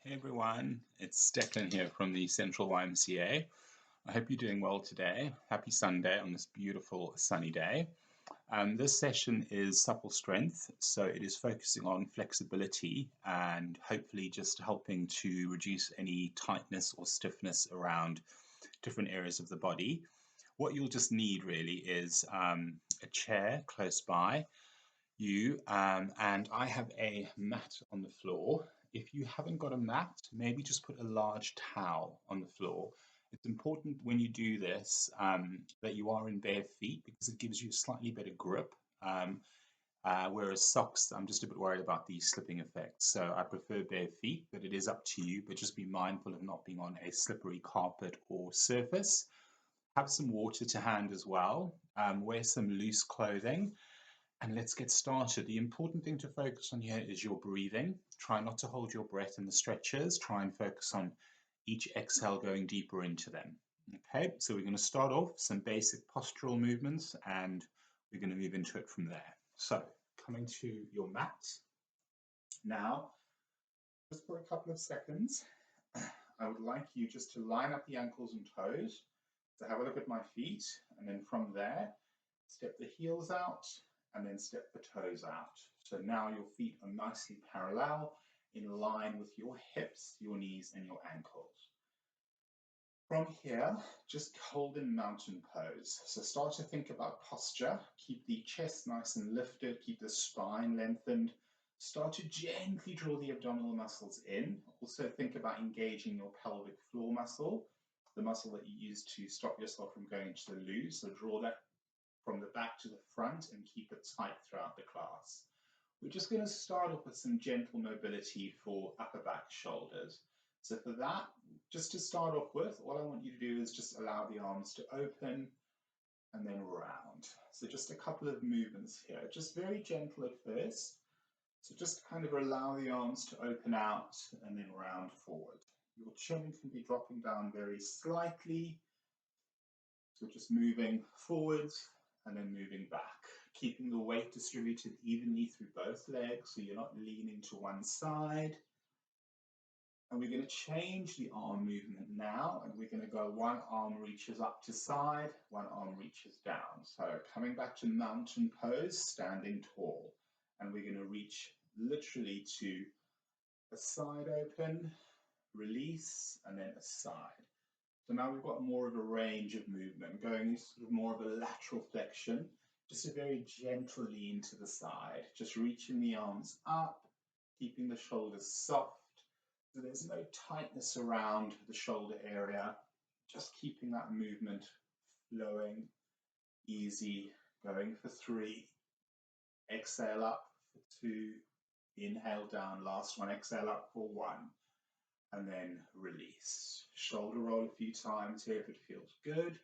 Hey everyone, it's Declan here from the Central YMCA. I hope you're doing well today. Happy Sunday on this beautiful sunny day. This session is supple strength, so it is focusing on flexibility and hopefully just helping to reduce any tightness or stiffness around different areas of the body. What you'll just need really is a chair close by you, and I have a mat on the floor. If you haven't got a mat, maybe just put a large towel on the floor. It's important when you do this that you are in bare feet because it gives you a slightly better grip. Whereas socks, I'm just a bit worried about the slipping effect. So I prefer bare feet, but it is up to you. But just be mindful of not being on a slippery carpet or surface. Have some water to hand as well. Wear some loose clothing. And let's get started. The important thing to focus on here is your breathing. Try not to hold your breath in the stretches. Try and focus on each exhale going deeper into them. Okay, so we're going to start off some basic postural movements and we're going to move into it from there. So coming to your mat. Now, just for a couple of seconds, I would like you just to line up the ankles and toes. So have a look at my feet, and then from there, step the heels out, and then step the toes out. So now your feet are nicely parallel, in line with your hips, your knees, and your ankles. From here, just hold in mountain pose. So start to think about posture. Keep the chest nice and lifted, keep the spine lengthened. Start to gently draw the abdominal muscles in. Also think about engaging your pelvic floor muscle, the muscle that you use to stop yourself from going into the loo. So draw that from the back to the front and keep it tight throughout the class. We're just going to start off with some gentle mobility for upper back, shoulders. So for that, just to start off with, all I want you to do is just allow the arms to open and then round. So just a couple of movements here, just very gentle at first. So just kind of allow the arms to open out and then round forward. Your chin can be dropping down very slightly. So just moving forwards and then moving back, keeping the weight distributed evenly through both legs so you're not leaning to one side. And we're going to change the arm movement now, and we're going to go one arm reaches up to side, one arm reaches down. So coming back to mountain pose, standing tall, and we're going to reach literally to a side open, release, and then a side. So now we've got more of a range of movement, going sort of more of a lateral flexion, just a very gentle lean to the side, just reaching the arms up, keeping the shoulders soft, so there's no tightness around the shoulder area, just keeping that movement flowing, easy, going for 3, exhale up for 2, inhale down, last one, exhale up for 1. And then release. Shoulder roll a few times here if it feels good.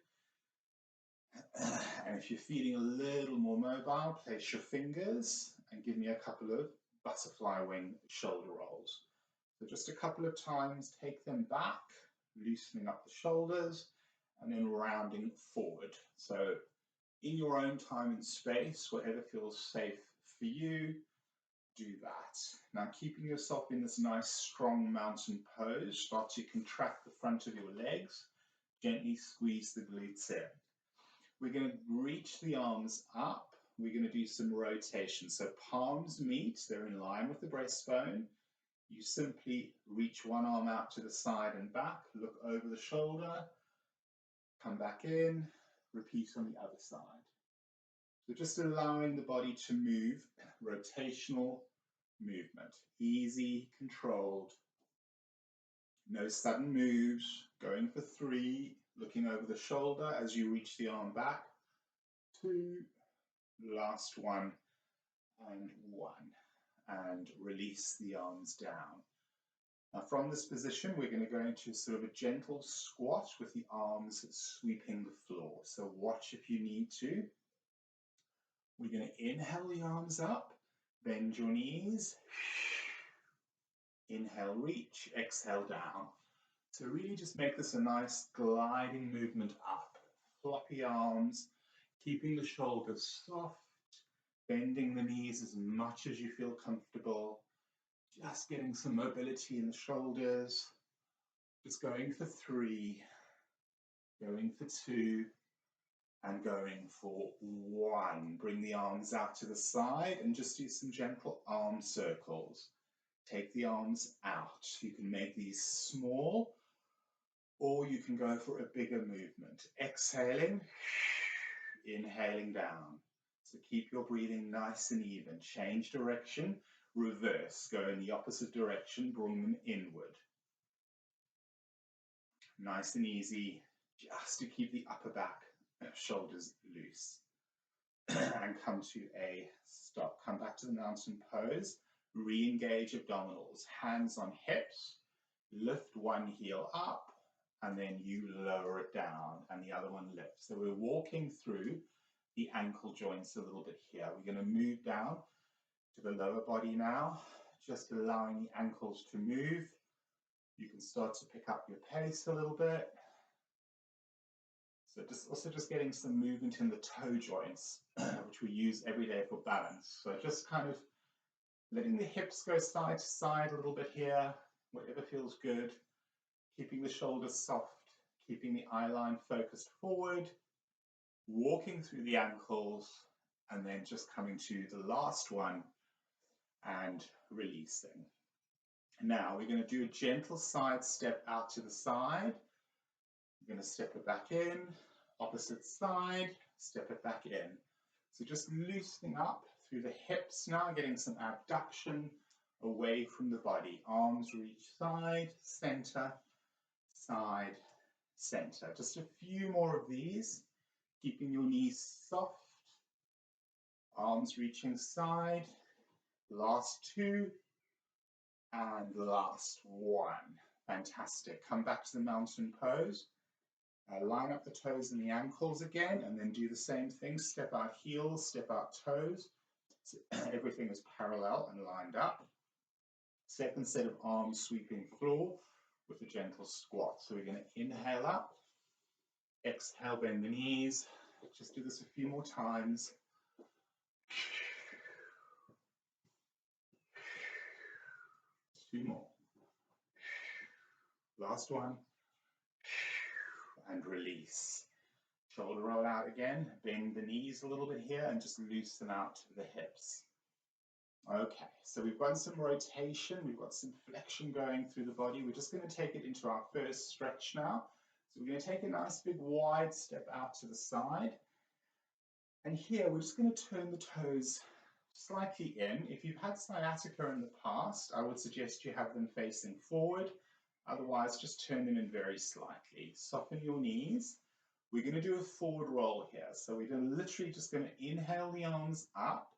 And if you're feeling a little more mobile, place your fingers and give me a couple of butterfly wing shoulder rolls. So just a couple of times, take them back, loosening up the shoulders, and then rounding forward. So in your own time and space, whatever feels safe for you, do that. Now, keeping yourself in this nice, strong mountain pose, start to contract the front of your legs, gently squeeze the glutes in. We're going to reach the arms up. We're going to do some rotation. So palms meet, they're in line with the breastbone. You simply reach one arm out to the side and back, look over the shoulder, come back in, repeat on the other side. So just allowing the body to move, rotational movement, easy, controlled, no sudden moves, going for 3, looking over the shoulder as you reach the arm back, 2, last one, and 1, and release the arms down. Now from this position, we're going to go into sort of a gentle squat with the arms sweeping the floor. So watch if you need to. We're going to inhale the arms up, bend your knees, inhale, reach, exhale down. So really just make this a nice gliding movement up. Floppy arms, keeping the shoulders soft, bending the knees as much as you feel comfortable. just getting some mobility in the shoulders. Just going for 3, going for 2, and going for 1. Bring the arms out to the side and just do some gentle arm circles. Take the arms out. You can make these small, or you can go for a bigger movement. Exhaling, inhaling down. So keep your breathing nice and even. Change direction, reverse. Go in the opposite direction, bring them inward. Nice and easy, just to keep the upper back shoulders loose. And come to a stop. Come back to the mountain pose. Re-engage abdominals. Hands on hips. Lift one heel up, and then you lower it down, and the other one lifts. So we're walking through the ankle joints a little bit here. We're going to move down to the lower body now, just allowing the ankles to move. You can start to pick up your pace a little bit. So just getting some movement in the toe joints, which we use every day for balance. So just kind of letting the hips go side to side a little bit here, whatever feels good. Keeping the shoulders soft, keeping the eye line focused forward, walking through the ankles, and then just coming to the last one and releasing. Now we're going to do a gentle side step out to the side. We're going to step it back in, opposite side, step it back in. So just loosening up through the hips now, getting some abduction away from the body. Arms reach side, center, side, center. Just a few more of these, keeping your knees soft. Arms reaching side. Last 2. And last 1. Fantastic. Come back to the mountain pose. Line up the toes and the ankles again, and then do the same thing. Step out heels, step out toes. So everything is parallel and lined up. Second set of arms sweeping floor with a gentle squat. So we're going to inhale up, exhale, bend the knees. Just do this a few more times. 2 more. Last one. And release. Shoulder roll out again. Bend the knees a little bit here and just loosen out the hips. Okay, so we've got some rotation, we've got some flexion going through the body. We're just going to take it into our first stretch now. So we're going to take a nice big wide step out to the side. And here we're just going to turn the toes slightly in. If you've had sciatica in the past, I would suggest you have them facing forward. Otherwise, just turn them in very slightly. Soften your knees. We're going to do a forward roll here. So we're literally just going to inhale the arms up.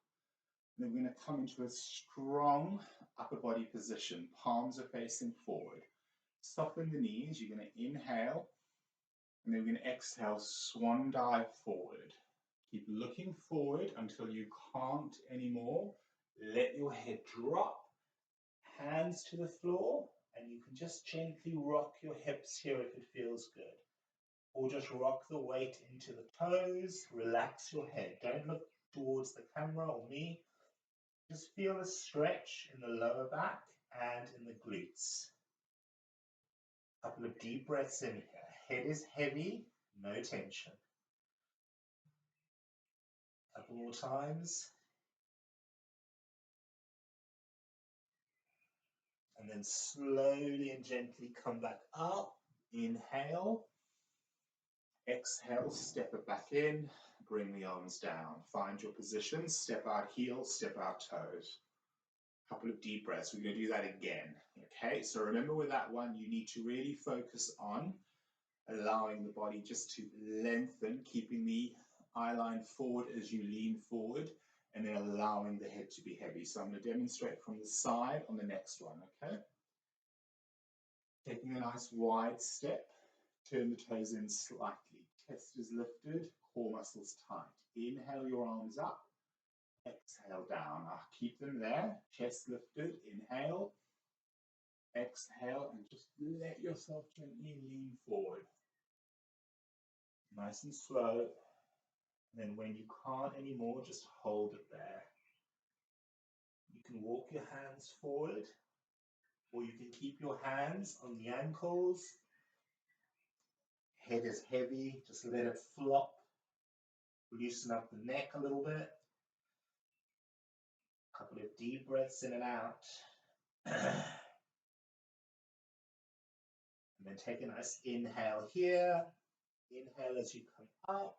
And then we're going to come into a strong upper body position. Palms are facing forward. Soften the knees. You're going to inhale. And then we're going to exhale, swan dive forward. Keep looking forward until you can't anymore. Let your head drop. Hands to the floor. And you can just gently rock your hips here if it feels good. Or just rock the weight into the toes. Relax your head. Don't look towards the camera or me. Just feel a stretch in the lower back and in the glutes. A couple of deep breaths in here. Head is heavy, no tension. A couple more times. And then slowly and gently come back up. Inhale. Exhale, step it back in. Bring the arms down. Find your position. Step out heels, step out toes. A couple of deep breaths. We're going to do that again. Okay, so remember with that one, you need to really focus on allowing the body just to lengthen, keeping the eye line forward as you lean forward, and then allowing the head to be heavy. So I'm going to demonstrate from the side on the next one, okay? Taking a nice wide step, turn the toes in slightly. Chest is lifted, core muscles tight. Inhale your arms up, exhale down. Keep them there, chest lifted, inhale, exhale, and just let yourself gently lean forward. Nice and slow. And then when you can't anymore, just hold it there. You can walk your hands forward or you can keep your hands on the ankles. Head is heavy, just let it flop. Loosen up the neck a little bit. A couple of deep breaths in and out. And then take a nice inhale here. Inhale as you come up.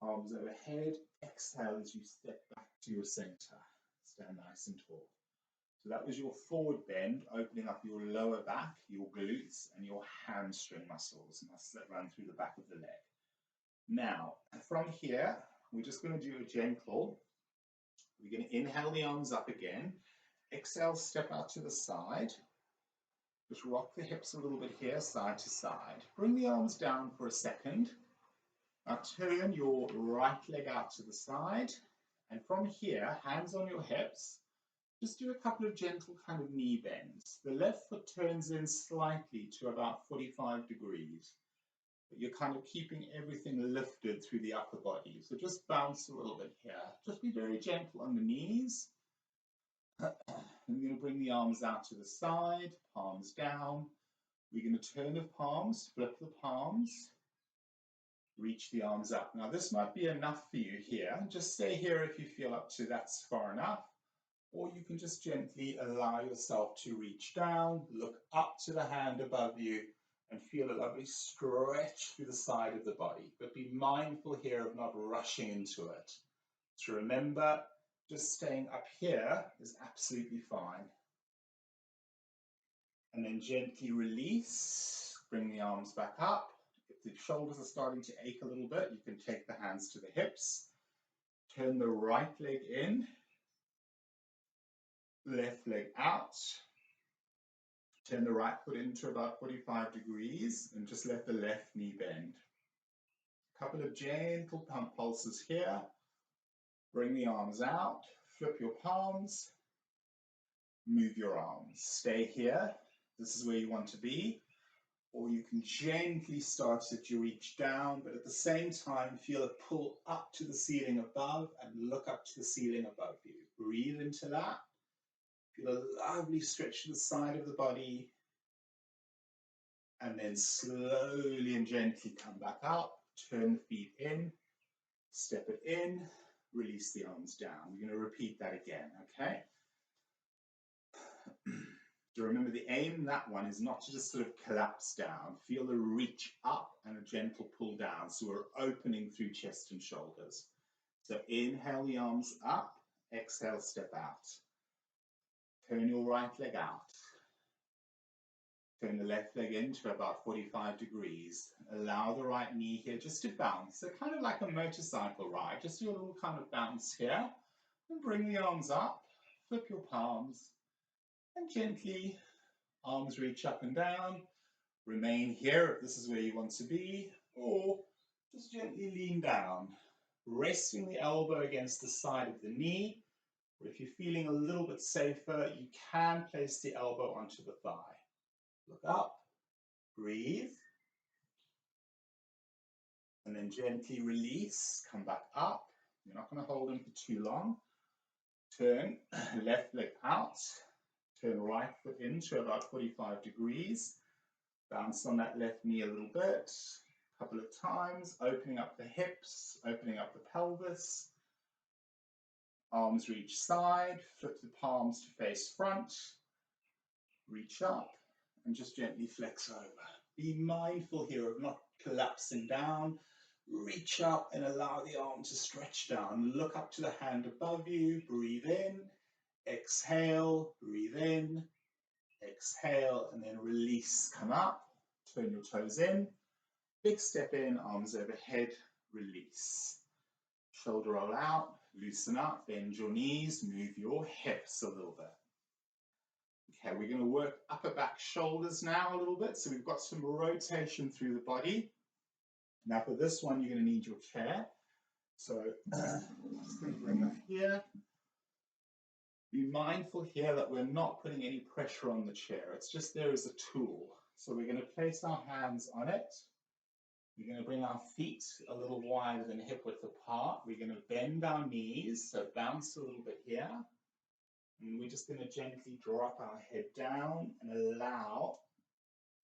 Arms overhead. Exhale as you step back to your center. Stand nice and tall. So that was your forward bend, opening up your lower back, your glutes, and your hamstring muscles. Muscles that run through the back of the leg. Now, from here, we're just going to do a gentle. We're going to inhale the arms up again. Exhale, step out to the side. Just rock the hips a little bit here, side to side. Bring the arms down for a second. Now turn your right leg out to the side. And from here, hands on your hips, just do a couple of gentle kind of knee bends. The left foot turns in slightly to about 45 degrees. But you're kind of keeping everything lifted through the upper body. So just bounce a little bit here. Just be very gentle on the knees. We're going to bring the arms out to the side, palms down. We're going to turn the palms, flip the palms, reach the arms up. Now this might be enough for you here. Just stay here if you feel up to that's far enough. Or you can just gently allow yourself to reach down, look up to the hand above you, and feel a lovely stretch through the side of the body. But be mindful here of not rushing into it. So remember, just staying up here is absolutely fine. And then gently release, bring the arms back up. If the shoulders are starting to ache a little bit, you can take the hands to the hips. Turn the right leg in, left leg out. Turn the right foot into about 45 degrees and just let the left knee bend. A couple of gentle pump pulses here. Bring the arms out, flip your palms, move your arms. Stay here. This is where you want to be. Or you can gently start as you reach down, but at the same time feel a pull up to the ceiling above and look up to the ceiling above you. Breathe into that. Feel a lovely stretch to the side of the body. And then slowly and gently come back up. Turn the feet in. Step it in. Release the arms down. We're going to repeat that again, okay? So remember, the aim in that one is not to just sort of collapse down. Feel the reach up and a gentle pull down. So we're opening through chest and shoulders. So inhale the arms up. Exhale, step out. Turn your right leg out. Turn the left leg in to about 45 degrees. Allow the right knee here just to bounce. So kind of like a motorcycle ride. Just do a little kind of bounce here. And bring the arms up. Flip your palms. And gently, arms reach up and down. Remain here if this is where you want to be. Or just gently lean down. Resting the elbow against the side of the knee. Or if you're feeling a little bit safer, you can place the elbow onto the thigh. Look up, breathe, and then gently release, come back up. You're not going to hold them for too long. Turn left leg out, turn right foot in to about 45 degrees. Bounce on that left knee a little bit, a couple of times, opening up the hips, opening up the pelvis. Arms reach side, flip the palms to face front, reach up. And just gently flex over. Be mindful here of not collapsing down. Reach up and allow the arm to stretch down. Look up to the hand above you. Breathe in. Exhale. Breathe in. Exhale. And then release. Come up. Turn your toes in. Big step in. Arms overhead. Release. Shoulder roll out. Loosen up. Bend your knees. Move your hips a little bit. Okay, we're going to work upper back shoulders now a little bit. So we've got some rotation through the body. Now for this one, you're going to need your chair. So just going to bring that here. Be mindful here that we're not putting any pressure on the chair. It's just there as a tool. So we're going to place our hands on it. We're going to bring our feet a little wider than hip width apart. We're going to bend our knees, so bounce a little bit here. And we're just going to gently drop our head down and allow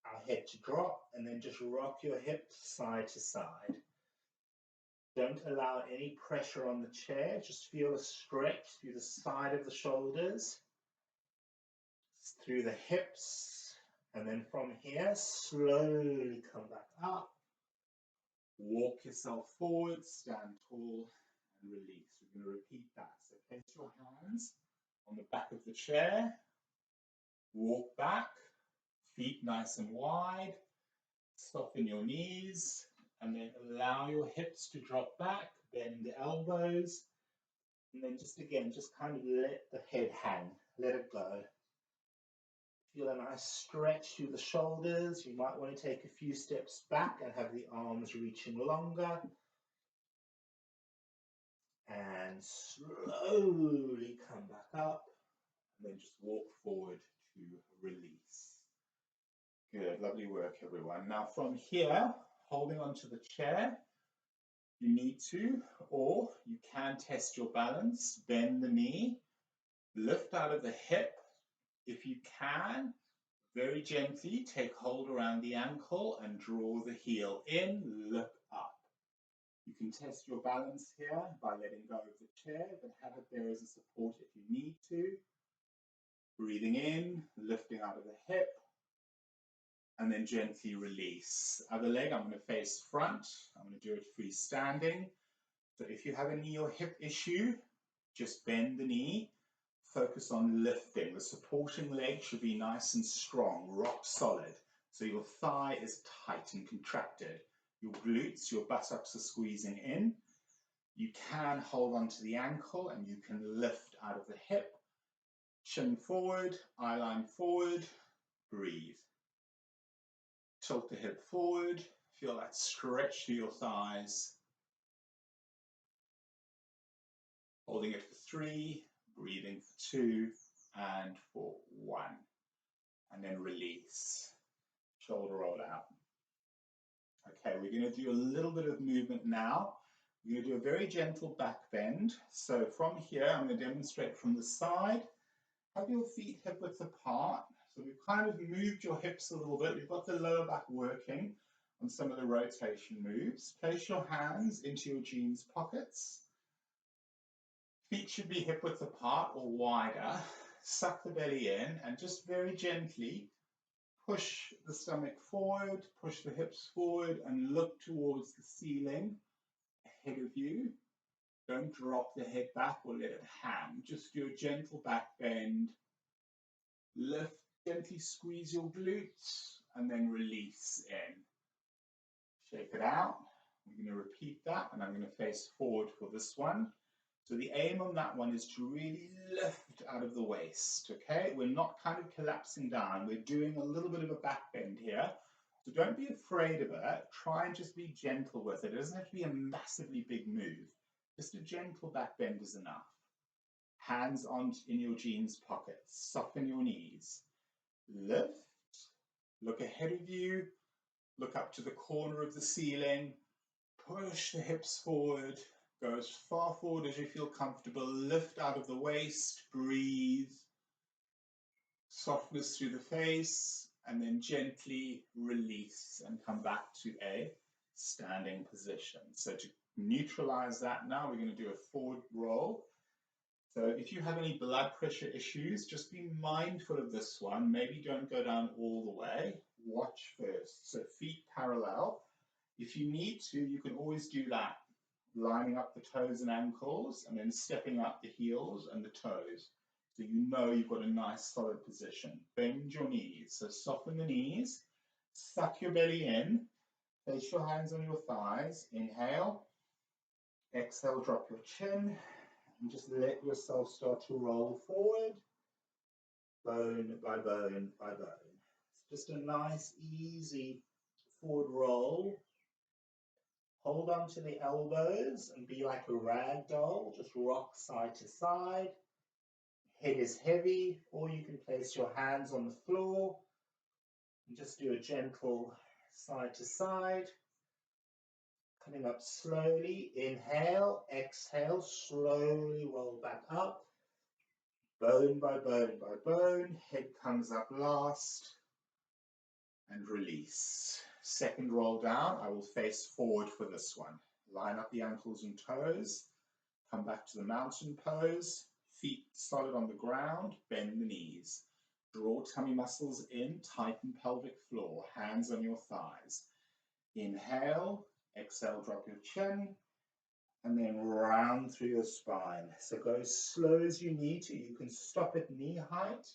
our head to drop, and then just rock your hips side to side. Don't allow any pressure on the chair, just feel a stretch through the side of the shoulders, through the hips, and then from here, slowly come back up. Walk yourself forward, stand tall, and release. We're going to repeat that. So place your hands on the back of the chair, walk back, feet nice and wide, soften your knees, and then allow your hips to drop back, bend the elbows, and then just again, just kind of let the head hang, let it go. Feel a nice stretch through the shoulders. You might want to take a few steps back and have the arms reaching longer. And slowly come back up, and then just walk forward to release. Good, lovely work everyone. Now from here, holding onto the chair, you need to, or you can test your balance, bend the knee, lift out of the hip. If you can, very gently take hold around the ankle and draw the heel in, look up. You can test your balance here by letting go of the chair, but have it there as a support if you need to. Breathing in, lifting out of the hip, and then gently release. Other leg, I'm going to face front. I'm going to do it freestanding. So if you have a knee or hip issue, just bend the knee. Focus on lifting. The supporting leg should be nice and strong, rock solid. So your thigh is tight and contracted. Your glutes, your buttocks are squeezing in. You can hold on to the ankle and you can lift out of the hip. Chin forward, eye line forward, breathe. Tilt the hip forward, feel that stretch through your thighs. Holding it for 3, breathing for 2, and for 1. And then release. Shoulder roll out. Okay, we're going to do a little bit of movement now. We're going to do a very gentle back bend. So from here, I'm going to demonstrate from the side. Have your feet hip width apart. So we've kind of moved your hips a little bit. We've got the lower back working on some of the rotation moves. Place your hands into your jeans pockets. Feet should be hip width apart or wider. Suck the belly in and just very gently push the stomach forward, push the hips forward and look towards the ceiling ahead of you. Don't drop the head back or let it hang. Just do a gentle back bend. Lift, gently squeeze your glutes and then release in. Shake it out. We're going to repeat that and I'm going to face forward for this one. So the aim on that one is to really lift out of the waist, okay? We're not kind of collapsing down. We're doing a little bit of a back bend here. So don't be afraid of it. Try and just be gentle with it. It doesn't have to be a massively big move. Just a gentle back bend is enough. Hands on in your jeans pockets. Soften your knees. Lift. Look ahead of you. Look up to the corner of the ceiling. Push the hips forward. Go as far forward as you feel comfortable. Lift out of the waist. Breathe. Softness through the face. And then gently release and come back to a standing position. So to neutralize that now, we're going to do a forward roll. So if you have any blood pressure issues, just be mindful of this one. Maybe don't go down all the way. Watch first. So feet parallel. If you need to, you can always do that. Lining up the toes and ankles and then stepping up the heels and the toes. So you know you've got a nice solid position. Bend your knees. So soften the knees. Suck your belly in. Place your hands on your thighs. Inhale. Exhale, drop your chin. And just let yourself start to roll forward. Bone by bone by bone. It's just a nice, easy forward roll. Hold on to the elbows and be like a rag doll. Just rock side to side. Head is heavy, or you can place your hands on the floor and just do a gentle side to side. Coming up slowly. Inhale, exhale, slowly roll back up. bone by bone by bone. Head comes up last and release. Second roll down, I will face forward for this one. Line up the ankles and toes. Come back to the mountain pose. Feet solid on the ground, bend the knees. Draw tummy muscles in, tighten pelvic floor, hands on your thighs. Inhale, exhale, drop your chin, and then round through your spine. So go as slow as you need to. You can stop at knee height,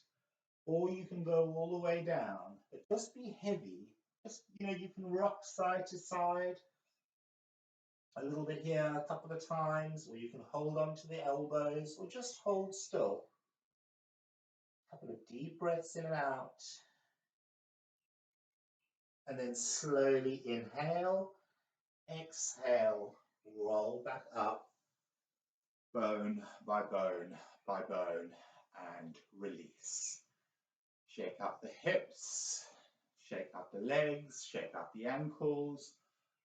or you can go all the way down. But just be heavy. Just, you can rock side to side. A little bit here, a couple of times, or you can hold on to the elbows, or just hold still. A couple of deep breaths in and out. And then slowly inhale, exhale, roll back up, bone by bone by bone, and release. Shake out the hips, shake out the legs, shake out the ankles,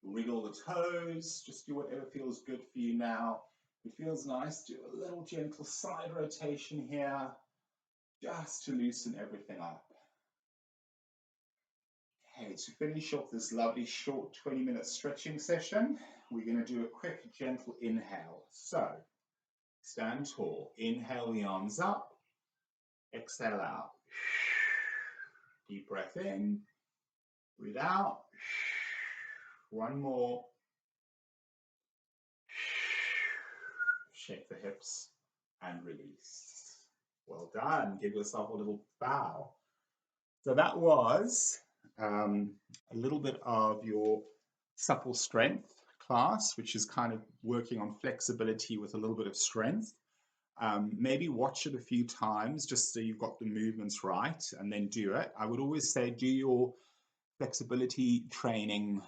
wriggle the toes, just do whatever feels good for you now. If it feels nice, do a little gentle side rotation here, just to loosen everything up. Okay, to finish off this lovely short 20-minute stretching session, we're going to do a quick gentle inhale. So, stand tall, inhale the arms up, exhale out. Deep breath in, breathe out. One more. Shake the hips and release. Well done. Give yourself a little bow. So that was a little bit of your supple strength class, which is kind of working on flexibility with a little bit of strength. Maybe watch it a few times just so you've got the movements right, and then do it. I would always say do your flexibility training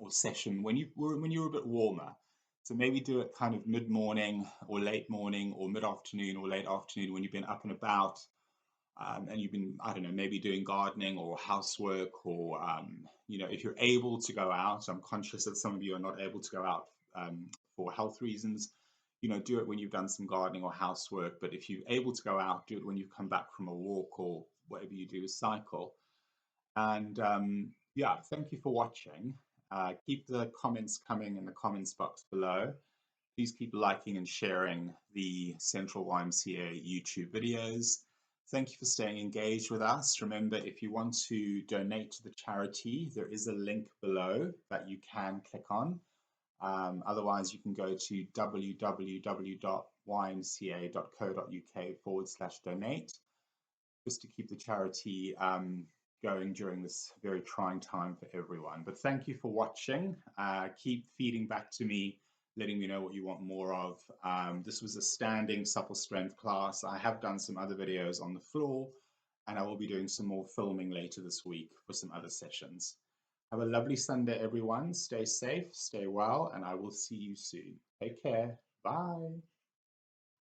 or session when you're a bit warmer. So maybe do it kind of mid-morning or late morning or mid-afternoon or late afternoon when you've been up and about and you've been, I don't know, maybe doing gardening or housework or, if you're able to go out. I'm conscious that some of you are not able to go out for health reasons. Do it when you've done some gardening or housework. But if you're able to go out, do it when you've come back from a walk or whatever you do, cycle. And yeah, thank you for watching. Keep the comments coming in the comments box below. Please keep liking and sharing the Central YMCA YouTube videos. Thank you for staying engaged with us. Remember, if you want to donate to the charity, there is a link below that you can click on. Otherwise, you can go to www.ymca.co.uk/donate just to keep the charity going during this very trying time for everyone. But thank you for watching. Keep feeding back to me, letting me know what you want more of. This was a standing supple strength class. I have done some other videos on the floor, and I will be doing some more filming later this week for some other sessions. Have a lovely Sunday, everyone. Stay safe, stay well, and I will see you soon. Take care. Bye.